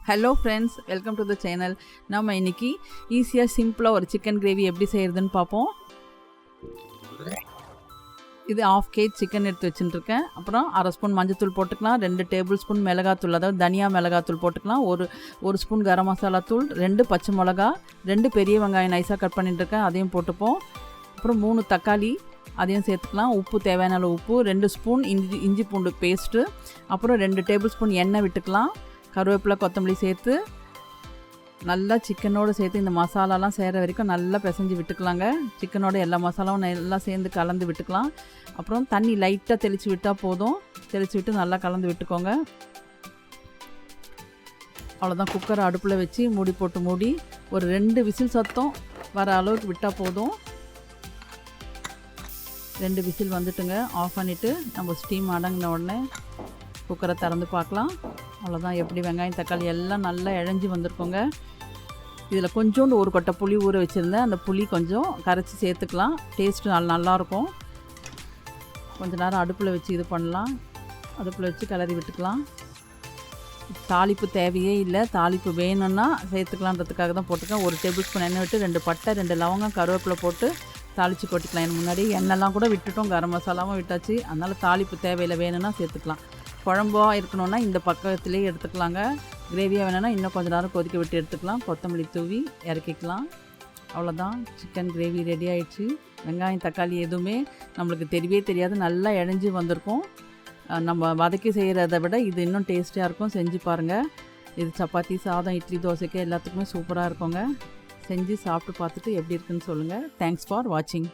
Hello friends, welcome to the channel. நம்ம இன்றைக்கி ஈஸியாக சிம்பிளாக ஒரு சிக்கன் கிரேவி எப்படி செய்கிறதுன்னு பார்ப்போம். இது 1/2 kg சிக்கன் எடுத்து வச்சுட்டுருக்கேன். அப்புறம் 1/2 ஸ்பூன் மஞ்சத்தூள் போட்டுக்கலாம், 2 டேபிள் ஸ்பூன் மிளகாத்தூள், அதாவது தனியா மிளகாத்தூள் போட்டுக்கலாம், ஒரு ஸ்பூன் கரம் மசாலா தூள், 2 பச்சை மிளகா, 2 பெரிய வெங்காயம் நைஸாக கட் பண்ணிட்டுருக்கேன், அதையும் போட்டுப்போம். அப்புறம் 3 தக்காளி அதையும் சேர்த்துக்கலாம். உப்பு தேவையான அளவு உப்பு, 2 ஸ்பூன் இஞ்சி பூண்டு பேஸ்ட்டு, அப்புறம் 2 டேபிள் ஸ்பூன் எண்ணெய் விட்டுக்கலாம். கருவேப்பிலை கொத்தமல்லி சேர்த்து நல்லா சிக்கனோடு சேர்த்து இந்த மசாலாலாம் சேர வரைக்கும் நல்லா பிசைஞ்சு விட்டுக்கலாங்க. சிக்கனோட எல்லா மசாலாவும் நல்லா சேர்ந்து கலந்து விட்டுக்கலாம். அப்புறம் தண்ணி லைட்டாக தெளித்து விட்டால் போதும். தெளித்து விட்டு நல்லா கலந்து விட்டுக்கோங்க. அவ்வளோதான். குக்கரை அடுப்பில் வச்சு மூடி ஒரு 2 விசில் சத்தம் வர அளவுக்கு விட்டால் போதும். 2 விசில் வந்துட்டுங்க. ஆஃப் பண்ணிவிட்டு நம்ம ஸ்டீம் அடங்கின உடனே குக்கரை திறந்து பார்க்கலாம். அவ்வளோதான். எப்படி வெங்காயம் தக்காளி எல்லாம் நல்லா இழஞ்சி வந்திருக்கோங்க. இதில் கொஞ்சோண்டு ஒரு கொட்டை புளி ஊற வச்சுருந்தேன். அந்த புளி கொஞ்சம் கரைச்சி சேர்த்துக்கலாம். டேஸ்ட்டு நல்லாயிருக்கும். கொஞ்சம் நேரம் அடுப்பில் வச்சு இது பண்ணலாம். அடுப்பில் வச்சு கிளறி விட்டுக்கலாம். தாளிப்பு தேவையே இல்லை. தாளிப்பு வேணும்னா சேர்த்துக்கலான்றதுக்காக தான் போட்டுக்கேன். 1 டேபிள் ஸ்பூன் எண்ணெய் விட்டு 2 பட்டை 2 லவங்கம் கருவேப்பிலை போட்டு தாளித்து கொட்டிக்கலாம். எனக்கு முன்னாடி எண்ணெய்லாம் கூட விட்டுட்டோம், கரம் மசாலாவும் விட்டாச்சு. அதனால் தாளிப்பு தேவையில்லை, வேணும்னா சேர்த்துக்கலாம். குழம்பாக இருக்கணுன்னா இந்த பக்கத்துலேயே எடுத்துக்கலாங்க. கிரேவியாக வேணும்னா இன்னும் கொஞ்சம் நேரம் கொதிக்க விட்டு எடுத்துக்கலாம். கொத்தமல்லி தூவி இறக்கிக்கலாம். அவ்வளோதான், சிக்கன் கிரேவி ரெடி ஆகிடுச்சு. வெங்காயம் தக்காளி எதுவுமே நம்மளுக்கு தெரியவே தெரியாது, நல்லா இழஞ்சி வந்திருக்கும். நம்ம வதக்கி செய்கிறத விட இது இன்னும் டேஸ்டியாக இருக்கும். செஞ்சு பாருங்கள். இது சப்பாத்தி, சாதம், இட்லி, தோசைக்கு எல்லாத்துக்குமே சூப்பராக இருக்குங்க. செஞ்சு சாப்பிட்டு பார்த்துட்டு எப்படி இருக்குன்னு சொல்லுங்கள். தேங்க்ஸ் ஃபார் வாட்சிங்.